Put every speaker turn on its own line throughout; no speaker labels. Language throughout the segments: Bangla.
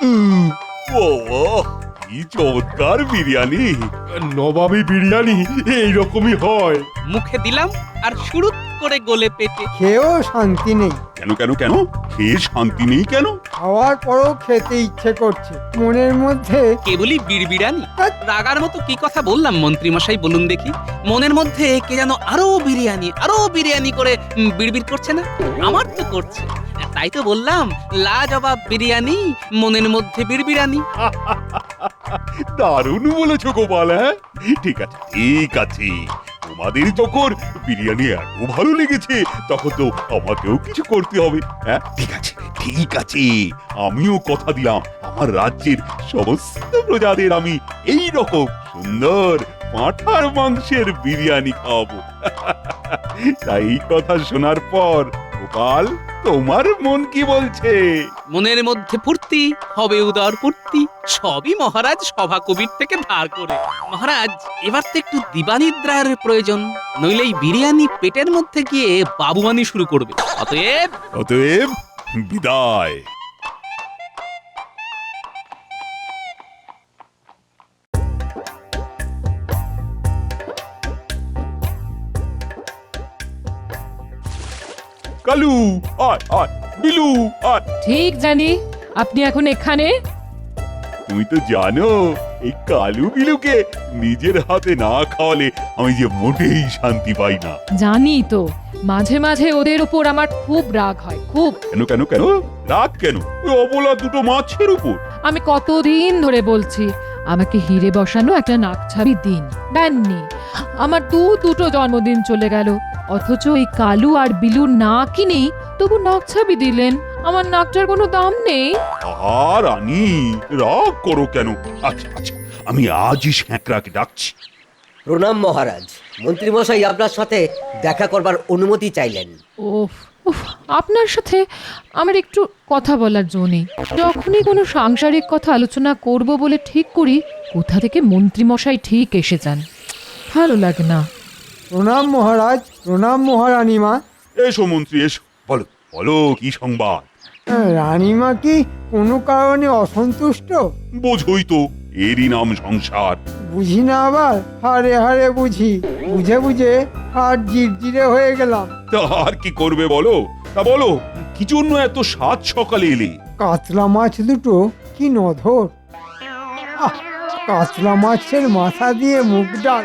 বাবা, কি চমৎকার বিরিয়ানি!
নবাবী বিরিয়ানি এইরকমই হয়।
মুখে দিলাম আর শুরু করে গলে পেটে।
খেয়েও শান্তি নেই,
কেন কেন কেন? খেয়ে শান্তি নেই কেন?
খাওয়ার পরও খেতে ইচ্ছে করছে। মনের মধ্যে
কেবলই বিড়বিড়ানি। রাগার মতো কি কথা বললাম মন্ত্রী মশাই, বলুন দেখি? মনের মধ্যে কে যেন আরো বিরিয়ানি করে বিড়বিড় করছে না? আমার তো করছে। তাই তো বললাম, লাজবাব বিরিয়ানি, মনের মধ্যে বিড়বিড়ানি।
দারুণ বলেছো গোপাল। হ্যাঁ, ঠিক আছে ঠিক আছে। তোমাদের যখন বিরিয়ানি এত ভালো লেগেছে, তখন তো আমাকেও কিছু করতে হবে। হ্যাঁ, ঠিক আছে ঠিক আছে। আমিও কথা দিলাম, আমার রাজ্যের সমস্ত প্রজাদের আমি এই রকম সুন্দর পাঁঠার মাংসের বিরিয়ানি খাওয়াবো। তাই এই কথা শোনার পর গোপাল, তোমার মন কি বলছে?
মনের মধ্যে ফুর্তি, হবে উদর পূর্তি, সবই মহারাজ সভা কবির থেকে ধার করে। মহারাজ, এবার তো একটু দিবানিদ্রার প্রয়োজন, নইলে এই বিরিয়ানি পেটের মধ্যে গিয়ে বাবুয়ানি শুরু করবে। অতএব
অতএব বিদায়। কালু আয় আয়, বিলু আয়।
ঠিক জানি আপনি এখন এখানে।
তুমি তো জানো, এই কালু বিলুকে নিজের হাতে না খাওয়ালে আমি যে মোটেই শান্তি পাই না।
জানি তো, মাঝে মাঝে ওদের উপর আমার খুব রাগ হয়, খুব।
কেন কেন কেন? রাগ কেন? ওই অবলা দুটো মাছের উপর।
আমি কতদিন ধরে বলছি আমাকে হিরে বসানো একটা নাকছাবি দিন, দেননি। আমার দুটো জন্মদিন চলে গেল, অথচ এই কালু আর বিলুর নাক কিনেই তবু নাকছাবি দিলেন। আমার নাকটার কোনো দাম নেই।
আর আনি, রাগ করো কেন? আচ্ছা আচ্ছা, আমি আজই শ্যাঁকড়াকে ডাকছি।
প্রণাম মহারাজ, মন্ত্রীমশাই আপনার সাথে দেখা করবার অনুমতি চাইলেন।
ওফ উফ, আপনার সাথে আমার একটু কথা বলার জো নেই। যখনই কোনো সাংসারিক কথা আলোচনা করব বলে ঠিক করি, কোথা থেকে মন্ত্রীমশাই ঠিক এসে যান, ভালো লাগে না।
প্রণাম মহারাজ, প্রণাম মহারানীমা।
এসো মন্ত্রী এসো, বলো বলো কি সংবাদ?
রানীমা কি কোনো কারণে অসন্তুষ্ট?
বোঝই তো, এরই নাম সংসার।
বুঝি না আবার, হারে হারে বুঝি। বুঝে বুঝে আর জিরজিরে হয়ে গেলাম।
তা আর কি করবে বলো? তা বলো, কি জন্য এত সাত সকালে এলে?
কাতলা মাছ দুটো কি নধর! আহ, কাতলা মাছের মাথা দিয়ে মুগ ডাল,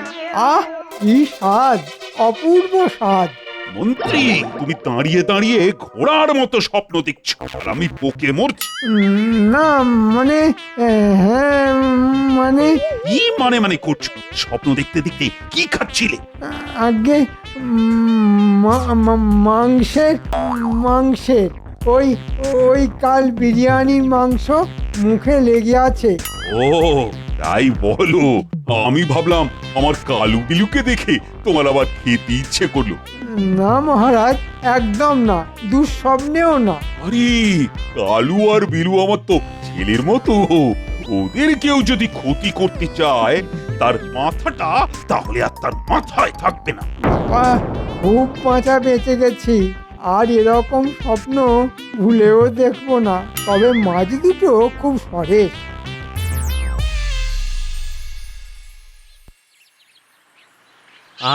আহ কি স্বাদ, অপূর্ব স্বাদ।
মন্ত্রী, তুমি দাঁড়িয়ে দাঁড়িয়ে ঘোড়ার মতো স্বপ্ন দেখছো, আর আমি পোকে মরছি।
না মানে, হ্যাঁ মানে,
কি মানে মানে করছো? স্বপ্ন দেখতে দেখতে কি খাচ্ছিলে?
আগে মাংসের মাংসের ওই ওই কাল বিরিয়ানির মাংস মুখে লেগে আছে।
ও তাই বলো, আমি ভাবলাম আমার কালু বিলুকে দেখে তোমার আবার খেতে ইচ্ছে করলো।
না মহারাজ, একদম না, দুঃস্বপ্নেও না।
আরে, কালু আর বিলু আমার তো ছেলের মতো। ওদের কেউ যদি ক্ষতি করতে চায়, তার মাথাটা তাহলে আর তার মাথায় থাকবে না।
আহ, খুব বাঁচা বেঁচে গেছি, আর এরকম স্বপ্ন ভুলেও দেখবো না। তবে মাছ দুটো খুব সরেস।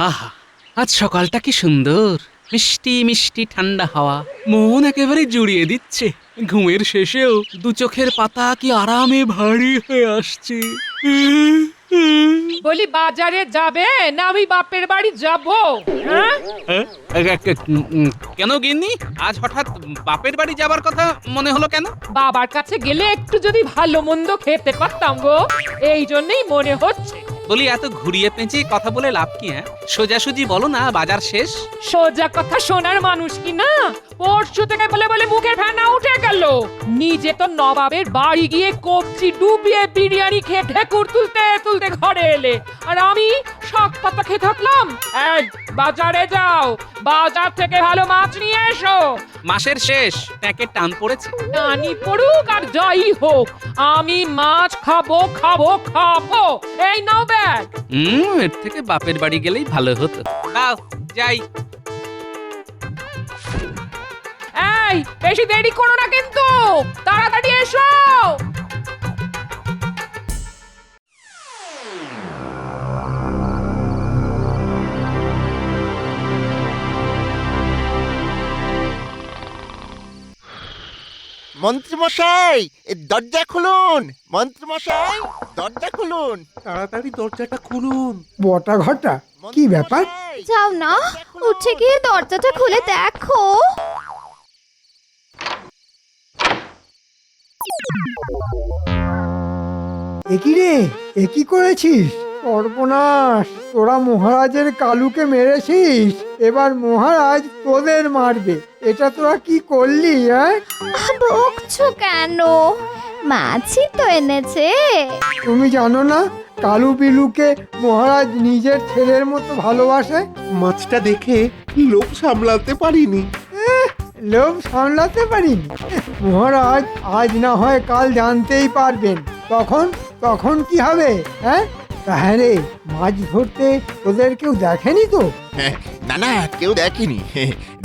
আহা, আজ সকালটা কি সুন্দর, মিষ্টি মিষ্টি ঠান্ডা হাওয়া মন একেবারে জুড়িয়ে দিচ্ছে। ঘুমের শেষেও দু চোখের পাতা কি আরামে ভারী হয়ে আসছে।
বলি বাজারে যাবে না আমি বাপের বাড়ি যাব? হ্যাঁ,
কেন গিন্নি, আজ হঠাৎ বাপের বাড়ি যাবার কথা মনে হলো কেন?
বাবার কাছে গেলে একটু যদি ভালো মন্দ খেতে পারতাম গো, এই জন্যই মনে হচ্ছে।
বলি, এত ঘুরিয়ে পেঁচিয়ে কথা বলে লাভ কি? সোজাসুজি বলো না, বাজার শেষ।
সোজা কথা শোনার মানুষ কি না? পরশু থেকে বলে বলে মুখের ফেনা উঠে গেল। নিজে তো নবাবের বাড়ি গিয়ে কবজি ডুবিয়ে বিরিয়ানি খেয়ে ঢেকুর তুলতে তুলতে ঘরে এলে, আর আমি শাক পাতা খেয়ে থাকলাম। এই, বাজারে যাও, বাজার থেকে ভালো মাছ নিয়ে এসো।
মাসের শেষ, ট্যাঁকের টান পড়েছে।
টানি পড়ুক আর যাই হোক, আমি মাছ খাবো খাবো খাবো। এই নাও ব্যাগ।
এর থেকে বাপের বাড়ি গেলেই ভালো হতো। দাও যাই।
এই, বেশি দেরি করো না কিন্তু, তাড়াতাড়ি এসো।
মন্ত্রীমশাই দরজা খুলুন, মন্ত্রীমশাই দরজা খুলুন।
তাড়াতাড়ি দরজাটা খুলুন।
বটা ঘটা কি ব্যাপার?
মন্ত্রীমশাই,
যাও না, উঠে গিয়ে দরজাটা খুলে দেখো।
একই রে, একই করেছিস? সর্বনাশ, তোরা মহারাজের কালুকে মেরেছিস, এবার মহারাজ তোদের মারবে। এটা তোরা কি করলি? হ্যাঁ,
বকছো কেন? মাছই তো এনেছে।
তুমি জানো না কালু বিলুকে মহারাজ নিজের ছেলের মতো ভালোবাসে?
মাছটা দেখে লোভ সামলাতে পারিনি।
লোভ সামলাতে পারিনি? মহারাজ আজ না হয় কাল জানতেই পারবেন। তখন তখন কি হবে? হ্যাঁ রে, মাছ ধরতে তোদের কেউ দেখেনি তো?
না না, কেউ দেখেনি।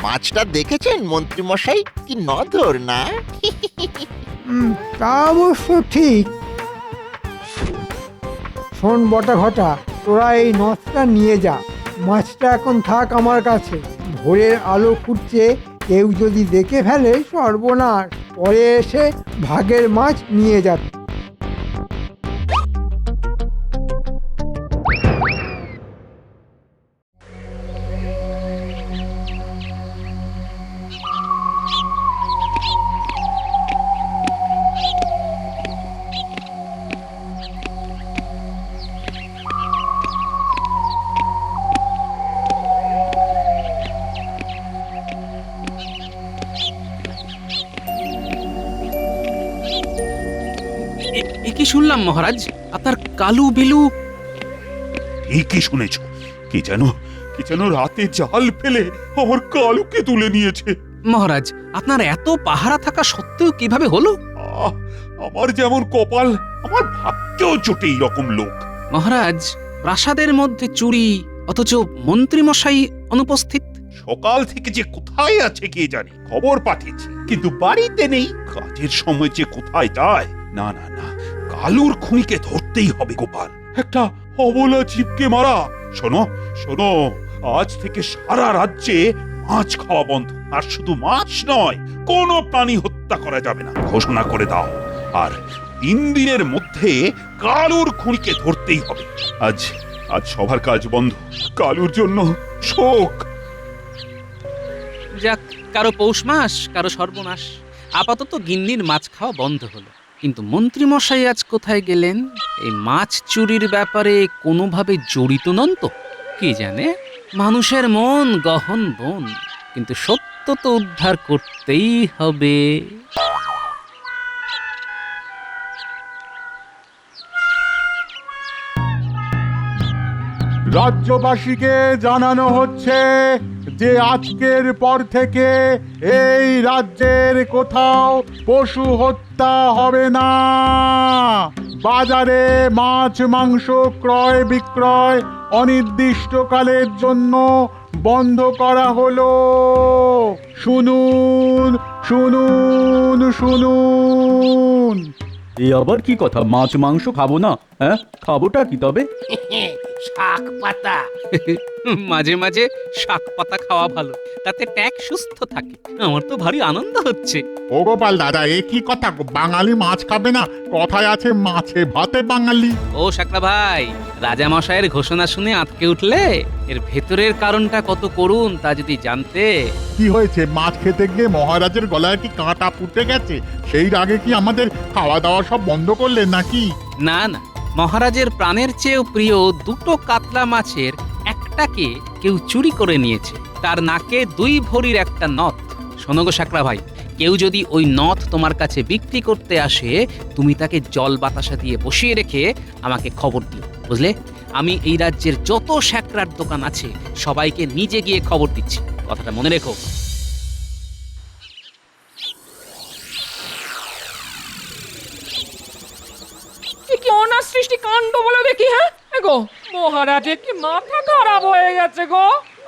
মাছটা দেখেছেন মন্ত্রীমশাই? কি নধর না?
তা অবশ্য ঠিক। শোন বটা ঘটা, তোরা এই নথটা নিয়ে যা। মাছটা এখন থাক আমার কাছে। ভোরের আলো ফুটছে, কেউ যদি দেখে ফেলে সর্বনাশ, পরে এসে ভাগের মাছ নিয়ে যাবে।
এ কি শুনলাম মহারাজ, আপনার কালু বিলু?
ঠিকই শুনেছ। কি যেন রাতে জাল ফেলে আমার কালুকে তুলে নিয়েছে।
মহারাজ, আপনার এত পাহারা থাকা সত্ত্বেও কিভাবে হলো?
আহ, আমার যেমন কপাল, আমার ভাগ্যেও জোটে এইরকম লোক।
মহারাজ, প্রাসাদের মধ্যে চুরি, অথচ মন্ত্রী মশাই অনুপস্থিত।
সকাল থেকে যে কোথায় আছে কে জানে, খবর পাঠিয়েছি কিন্তু বাড়িতে নেই। কাজের সময় যে কোথায় যায়। না না না, কালুর খুনিকে ধরতেই হবে গোপাল। একটা অবলা জীবকে মারা। শোনো শোনো, আজ থেকে সারা রাজ্যে মাছ খাওয়া বন্ধ। আর শুধু মাছ নয়, কোনো প্রাণী হত্যা করা যাবে না ঘোষণা করে দাও। আর 3 দিনের মধ্যে কালুর খুনিকে ধরতেই হবে। আজ আজ সবার কাজ বন্ধ। কালুর জন্য শোক।
যাক, কারো পৌষ মাস, কারো সর্বনাশ। আপাতত গিন্নির মাছ খাওয়া বন্ধ হলো। কিন্তু মন্ত্রী মশাই আজ কোথায় গেলেন? এই মাছ চুরির ব্যাপারে কোনোভাবে জড়িত নন তো? কি জানে, মানুষের মন গহন বন, কিন্তু সত্য তো উদ্ধার করতেই হবে।
রাজ্যবাসীকে জানানো হচ্ছে যে আজকের পর থেকে এই রাজ্যের কোথাও পশু হত্যা হবে না। বাজারে মাছ মাংস ক্রয় বিক্রয় অনির্দিষ্টকালের জন্য বন্ধ করা হলো। শুনুন শুনুন শুনুন।
এই আবার কি কথা? মাছ মাংস খাবো না? হ্যাঁ, খাবোটা কি তবে?
শাক পাতা।
মাঝে মাঝে শাক পাতা খাওয়া ভালো, তাতে ট্যাক সুস্থ থাকে। আমার তো ভারী আনন্দ হচ্ছে।
ও গোপাল দাদা, এ কি কথা? বাঙালি মাছ খাবে না? কথায় আছে মাছে ভাতে বাঙালি।
ও শাকরা ভাই, রাজা মশাইয়ের ঘোষণা শুনে আটকে উঠলে? এর ভেতরের কারণটা কত করুন তা যদি জানতে।
কি হয়েছে? মাছ খেতে গিয়ে মহারাজের গলায় কি কাঁটা ফুটে গেছে? সেই আগে কি আমাদের খাওয়া দাওয়া সব বন্ধ করলেন নাকি?
না না, মহারাজের প্রাণের চেয়েও প্রিয় 2টো কাতলা মাছের একটাকে কেউ চুরি করে নিয়েছে। তার নাকে 2 ভরির একটা নথ। শোনো গো শাকরা ভাই, কেউ যদি ওই নথ তোমার কাছে বিক্রি করতে আসে, তুমি তাকে জল বাতাসা দিয়ে বসিয়ে রেখে আমাকে খবর দিও, বুঝলে? আমি এই রাজ্যের যত শ্যাকরার দোকান আছে সবাইকে নিজে গিয়ে খবর দিচ্ছি, কথাটা মনে রেখো।
কি অনার সৃষ্টি কাণ্ড বলে দেখি। হ্যাঁ গো, মহারাজের কি মাথা খারাপ হয়ে গেছে গো।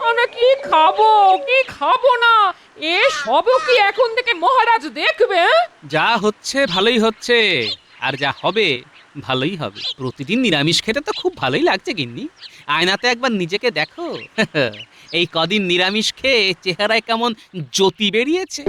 আমরা কি খাবো না, এ সবও কি এখন থেকে মহারাজ দেখবে?
যা হচ্ছে ভালোই হচ্ছে, আর যা হবে ভালোই হবে। প্রতিদিন নিরামিষ খেতে তো খুব ভালোই লাগছে গিন্নি। আয়নাতে একবার নিজেকে দেখো। এই কদিন নিরামিষ খেয়ে চেহারায় কেমন জ্যোতি বেরিয়েছে।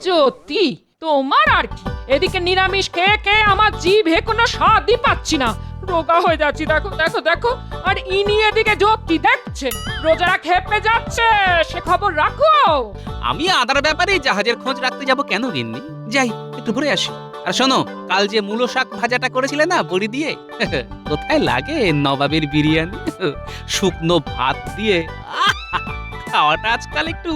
জ্যোতি? তোমার আর কি, এদিকে নিরামিষ খেয়ে খেয়ে আমার জিভে কোনো স্বাদই পাচ্ছি না, রোগা হয়ে যাচ্ছি। দেখো দেখো দেখো, আর ইনি এদিকে জ্যোতি দেখছে রোজারা খেপে যাচ্ছে, সে খবর রাখো।
আমি আদার ব্যাপারে জাহাজের খোঁজ রাখতে যাব কেন গিন্নি? যাই একটু ঘুরে আসি। আর শোনো, কাল যে মূলো শাক ভাজাটা করেছিলে না বড়ি দিয়ে, কোথায় লাগে নবাবের বিরিয়ানি শুকনো ভাত দিয়ে। খাওয়াটা আজকাল একটু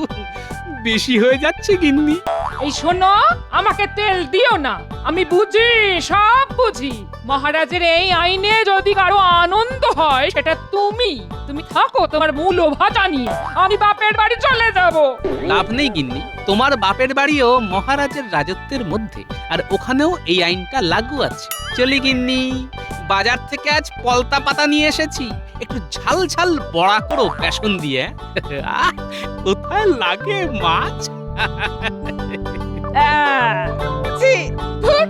বেশি হয়ে যাচ্ছে গিন্নি।
এই শোনো, আমাকে তেল দিও না, আমি বুঝি, সব বুঝি। মহারাজের এই আইনে যদি কারো আনন্দ হয় সেটা তুমি থাকো তোমার মূল ভাজা নিয়ে, আমি বাপের বাড়ি চলে যাব।
লাভ নেই গিন্নি, তোমার বাপের বাড়িও মহারাজের রাজত্বের মধ্যে, আর ওখানেও এই আইনটা লাগু আছে। চলি গিন্নি, বাজার থেকে আজ পলতা পাতা নিয়ে এসেছি, একটু ঝাল ঝাল বড়া করো বেসন দিয়ে। আহ, কোথায় লাগে মাছ।
ছি, ধুর।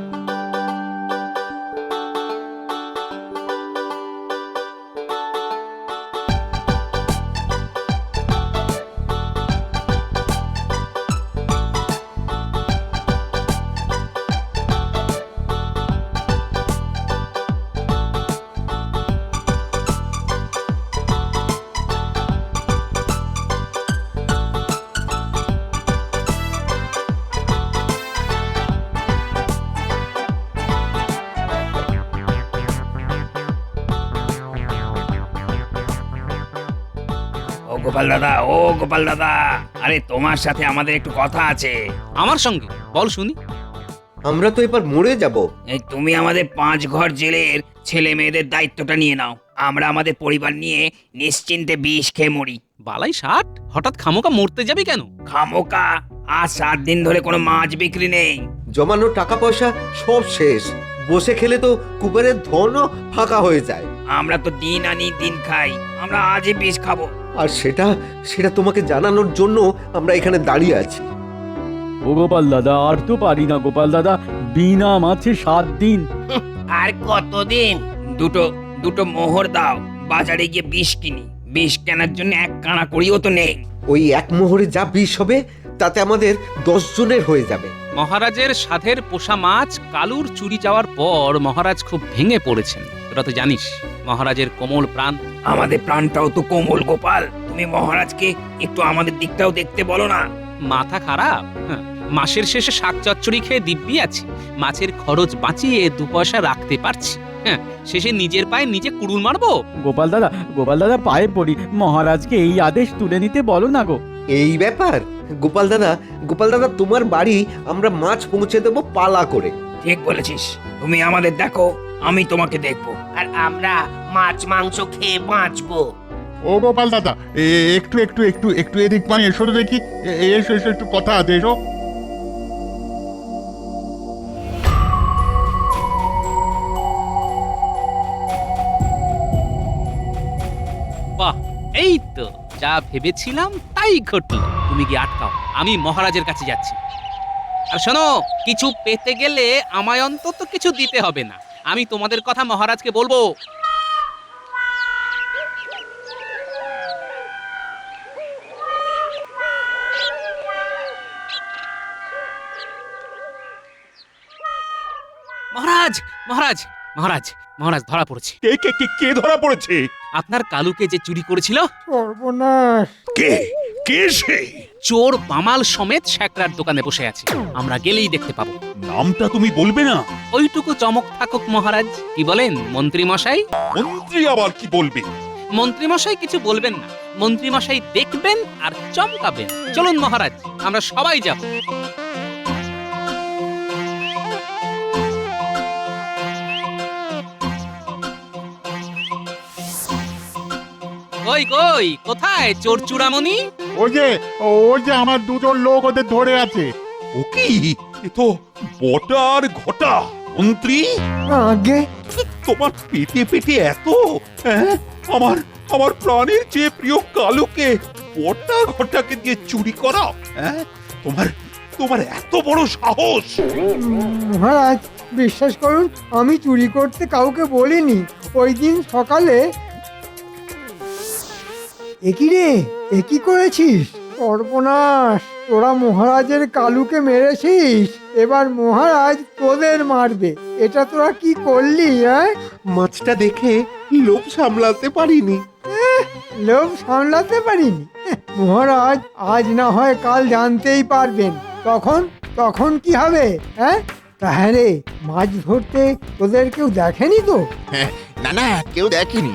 গোপাল দাদা, ও গোপাল দাদা, আরে তোমার সাথে আমাদের একটু কথা আছে।
আমার সঙ্গে বল শুনি।
আমরা তো এবার মরে যাব।
এই তুমি আমাদের 5 ঘর জেলের ছেলে মেয়েদের দায়িত্বটা নিয়ে নাও, আমরা আমাদের পরিবার নিয়ে নিশ্চিন্তে বিষ খেয়ে মরি।
বালাই ষাট, হঠাৎ খামোকা মরতে যাবি কেন?
খামোকা, আজ 7 দিন ধরে কোনো মাছ বিক্রি নেই।
জমানো টাকা পয়সা সব শেষ, বসে খেলে তো কুবেরের ধনও ফাঁকা হয়ে যায়।
আমরা তো দিন আনি দিন খাই, আমরা আজই বিষ খাবো।
আর সেটা তোমাকে জানানোর জন্য আমরা এখানে দাঁড়িয়ে আছি।
ও গোপাল দাদা, আর তো পারি না গোপাল দাদা, বিনা মাছে 7 দিন।
আর কতদিন? দুটো মোহর দাও, বাজারে গিয়ে বিষ কিনি। বিষ কেনার জন্য 1 কানা করিও তো নেই।
ওই এক মোহরে যা বিষ হবে তাতে আমাদের 10 জনের হয়ে যাবে।
মহারাজের সাধের পোষা মাছ কালুর চুরি যাওয়ার পর মহারাজ খুব ভেঙে পড়েছেন, তোরা তো জানিস। মহারাজের কোমল প্রাণ।
আমাদের প্রাণটাও তো কোমল গোপাল, তুমি মহারাজকে একটু আমাদের দিকটাও দেখতে বলো না।
মাথা খারাপ? হ্যাঁ, মাসের শেষে শাক চচ্চড়ি খেয়ে দিব্যি আছি, মাছের খরচ বাঁচিয়ে 2 পয়সা রাখতে পারছি। হ্যাঁ, শেষে নিজের পায়ে নিজে কুড়ুল মারবো?
গোপাল দাদা পায়ে পড়ি, মহারাজকে এই আদেশ তুলে নিতে বলো না গো।
এই ব্যাপার? গোপাল দাদা তোমার বাড়ি আমরা মাছ পৌঁছে দেবো পালা করে।
ঠিক বলেছিস, তুমি আমাদের দেখো, আমি তোমাকে দেখবো, আর আমরা মাছ মাংস খেয়ে বাঁচবো।
ও গোপাল দাদা, একটু একটু একটু একটু এদিক মানে এসো তো দেখি, এসো এসো, একটু কথা আছে, এসো।
বাহ, এই তো যা ভেবেছিলাম তাই ঘটল। তুমি কি আটকাও, আমি মহারাজের কাছে যাচ্ছি। আর শোনো, কিছু পেতে গেলে আমায় অন্তত কিছু দিতে হবে না, আমি তোমাদের কথা মহারাজকে বলবো। মহারাজ মহারাজ মহারাজ মহারাজ, ধরা পড়েছে।
কে কে কে কে ধরা পড়েছে?
আপনার কালুকে যে চুরি করেছিল।
সর্বনাশ!
কে কে সে?
চোর বামাল সমেত শ্যাকরার দোকানে বসে আছে, আমরা গেলেই দেখতে পাবো।
নামটা তুমি বলবে না?
ওইটুকু চমক থাকুক মহারাজ। কি বলেন মন্ত্রী মশাই?
মন্ত্রী আবার কি বলবে?
মন্ত্রী মশাই কিছু বলবেন না, মন্ত্রী মশাই দেখবেন আর চমকাবেন। চলুন মহারাজ, আমরা সবাই যাব। কই কই, কোথায় চোর চূড়ামণি?
ওই যে আমার 2 জন লোক ওদের ধরে আছে।
ও কি, এ তো বটা আর ঘটা। মন্ত্রী,
আগে
তোমার পেটে পেটে এত, হ্যাঁ? আমার প্রাণের চেয়ে প্রিয় কালুকে বটা ঘটাকে দিয়ে চুরি করা, হ্যাঁ? তোমার এত বড় সাহস!
মহারাজ, বিশ্বাস করুন, আমি চুরি করতে কাউকে বলিনি। ওই দিন সকালে একই রে, একই করেছিস? সর্বনাশ! তোরা মহারাজের কালুকে মেরেছিস, এবার মহারাজ তোদের মারবে। এটা তোরা কি করলি?
মাছটা দেখে লোভ সামলাতে পারিনি।
লোভ সামলাতে পারিনি? মহারাজ আজ না হয় কাল জানতেই পারবেন। তখন তখন কি হবে? তাহলে মাছ ধরতে তোদের কেউ দেখেনি তো?
না না, কেউ দেখেনি।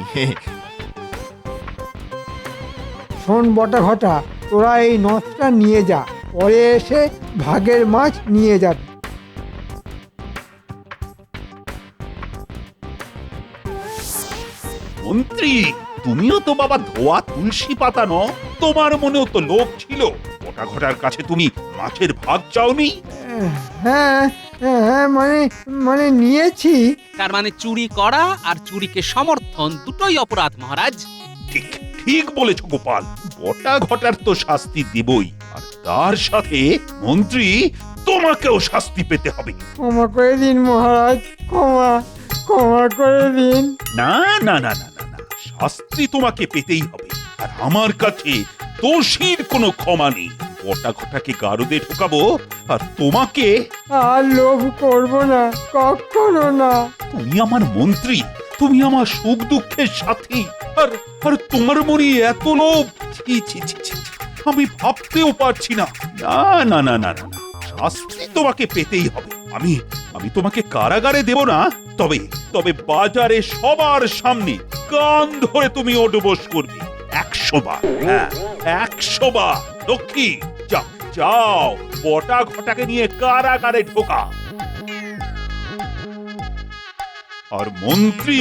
শোন বটা ঘটা, তোরা এই নথটা নিয়ে যা, পরে এসে ভাগের মাছ নিয়ে যাবে।
মন্ত্রী, তুমিও তো বাবা ধোয়া তুলসী পাতা ন, তোমার মনেও তো লোভ ছিল। গোটা ঘটার কাছে তুমি মাছের ভাগ চাওনি?
হ্যাঁ হ্যাঁ, মানে মানে নিয়েছি।
তার মানে চুরি করা আর চুরিকে সমর্থন দুটোই অপরাধ মহারাজ।
ঠিক ঠিক বলেছ গোপাল, গোটা ঘটার তো শাস্তি দেবই, আর তার সাথে মন্ত্রী তোমাকেও শাস্তি পেতে হবে।
ক্ষমা করে দিন মহারাজ, ক্ষমা ক্ষমা করে দিন।
না না না না না না, শাস্তি তোমাকে পেতেই হবে। আর আমার কাছে দোষীর কোনো ক্ষমা নেই। গোটা ঘটাকে গারদে ঢোকাবো, আর তোমাকে।
আর লোভ করব না, কখনো না।
তুমি আমার মন্ত্রী, তুমি আমার সুখ দুঃখের সাথী, আর আর তোমার মনে এত লোভ! ছি ছি ছি ছি, আমি ভাবতেও পারছি না। না না না না না, শাস্তি তোমাকে পেতেই হবে। আমি আমি তোমাকে কারাগারে দেব না, তবে তবে বাজারে সবার সামনে কান ধরে তুমি ওঠবোস করবে 100 বার। হ্যাঁ, 100 বার। লক্ষ্মী, যাও যাও, বটা ঘটাকে নিয়ে কারাগারে ঢোকা। আর মন্ত্রী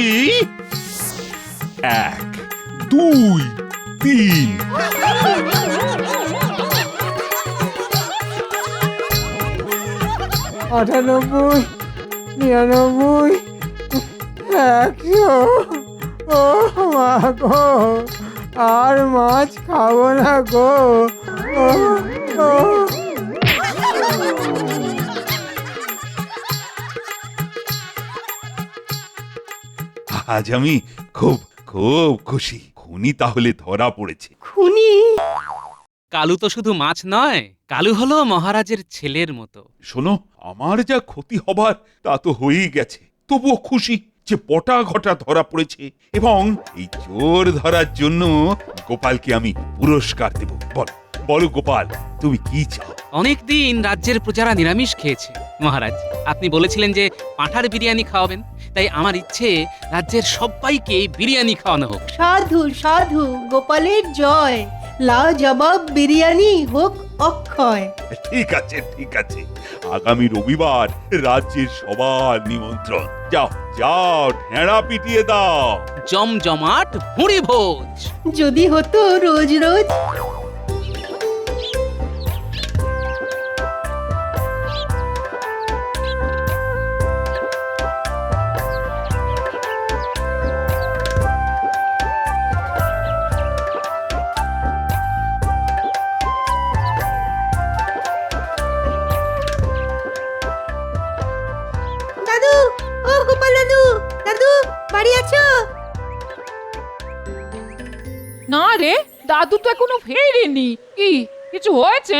1, 2, 3।
98, 99, 100। ও মা গো, আর মাছ খাবো না গো। ও ও
আজ আমি খুব খুব খুশি। খুনি তাহলে ধরা পড়েছে।
খুনি?
কালু তো শুধু মাছ নয়, কালু হলো মহারাজের ছেলের মতো।
শোনো, আমার যা ক্ষতি হবার তা তো হয়েই গেছে, তবুও খুশি যে বটা ঘটা ধরা পড়েছে। এবং এই চোর ধরার জন্য গোপালকে আমি পুরস্কার দেব। বলো বলো গোপাল, তুমি কি চাও?
অনেকদিন রাজ্যের প্রজারা নিরামিষ খেয়েছে মহারাজ। আপনি বলেছিলেন যে পাঁঠার বিরিয়ানি খাওয়াবেন, তাই আমার ইচ্ছে রাজ্যের সবাইকে বিরিয়ানি খাওয়ানো হোক।
সাধু সাধু, গোপালের জয়। লাজবাব বিরিয়ানি হোক অক্ষয়।
ঠিক আছে ঠিক আছে, আগামী রবিবার রাজ্যের সবার নিমন্ত্রণ। যাও যাও, ঢেঁড়া পিটিয়ে দাও।
জমজমাট ভুঁড়ি ভোজ।
যদি হতো রোজ রোজ। দাদু, ও গোপাল দাদু, দাদু বাড়ি আছো?
না রে, দাদু তো এখনো ফেরেনি। কি কিছু হয়েছে?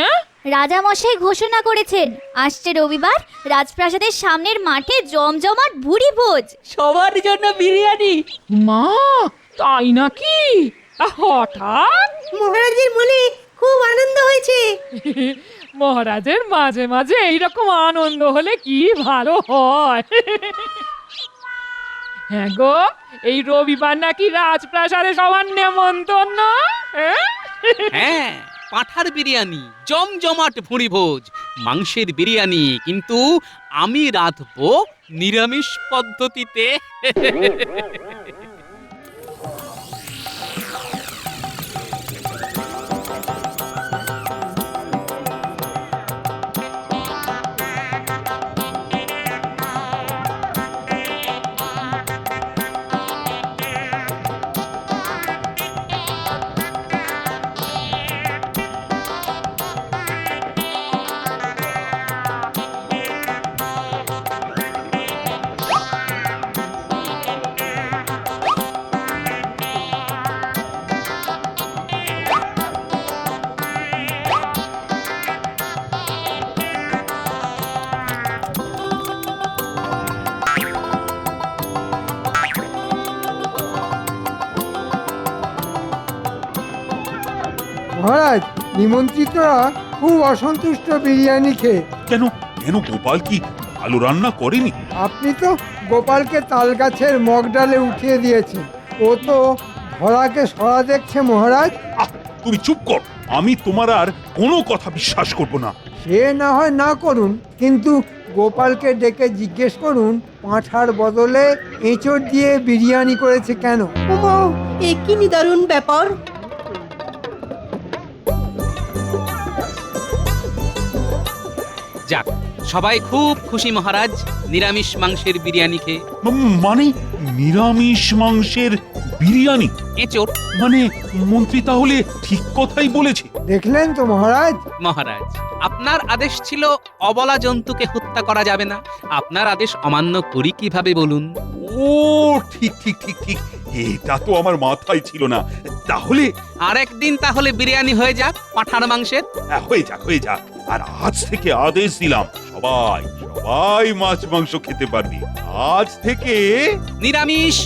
রাজা মশাই ঘোষণা করেছেন, আসছে রবিবার রাজপ্রাসাদের সামনের মাঠে জমজমাট ভুরি ভোজ।
সবার জন্য বিরিয়ানি।
মা, তাই নাকি? হঠাৎ?
মহারাজের মনে খুব আনন্দ হয়েছে।
মহারাজের মাঝে মাঝে এইরকম আনন্দ হলে কি ভালো হয়। হ্যাঁ গো, এই রবিবার নাকি রাজপ্রাসাদে সবার নেমন্তন্ন।
হ্যাঁ, পাঁঠার বিরিয়ানি, জমজমাট ভুঁড়ি ভোজ, মাংসের বিরিয়ানি, কিন্তু আমি রাঁধবো নিরামিষ পদ্ধতিতে।
মহারাজ নিমন্ত্রিতরা খুব অসন্তুষ্ট বিরিয়ানি খেয়ে।
কেন কেন গোপাল কি ভালো রান্না করেনি?
আপনি তো গোপালকে তাল গাছের মগ ডালে উঠিয়ে দিয়েছেন, ও তো ধরাকে সরা দেখছে মহারাজ।
আহ, তুমি চুপ কর, আমি তোমার আর কোনো কথা বিশ্বাস করব না।
সে না হয় না করুন, কিন্তু গোপালকে ডেকে জিজ্ঞেস করুন পাঁঠার বদলে এঁচড় দিয়ে বিরিয়ানি করেছে কেন।
ওমা, এ কি নিদারুণ ব্যাপার!
যাক, সবাই খুব খুশি মহারাজ নিরামিষ মাংসের বিরিয়ানি খেয়ে।
মানে নিরামিষ মাংসের বিরিয়ানি?
এঁচোড়।
মানে মন্ত্রী তাহলে ঠিক কথাই বলেছে।
দেখলেন তো মহারাজ।
মহারাজ, আপনার আদেশ ছিল অবলা জন্তুকে হত্যা করা যাবে না। আপনার আদেশ অমান্য করি কিভাবে বলুন?
ও ঠিক ঠিক ঠিক ঠিক, এটা তো আমার মাথায় ছিল না। তাহলে
আরেকদিন তাহলে বিরিয়ানি হয়ে যাক পাঁঠার মাংসের।
হয়ে যাক হয়ে যাক। আর আজ থেকে আদেশ দিলাম, সবাই সবাই মাছ মাংস খেতে পারবি। আজ থেকে
নিরামিষ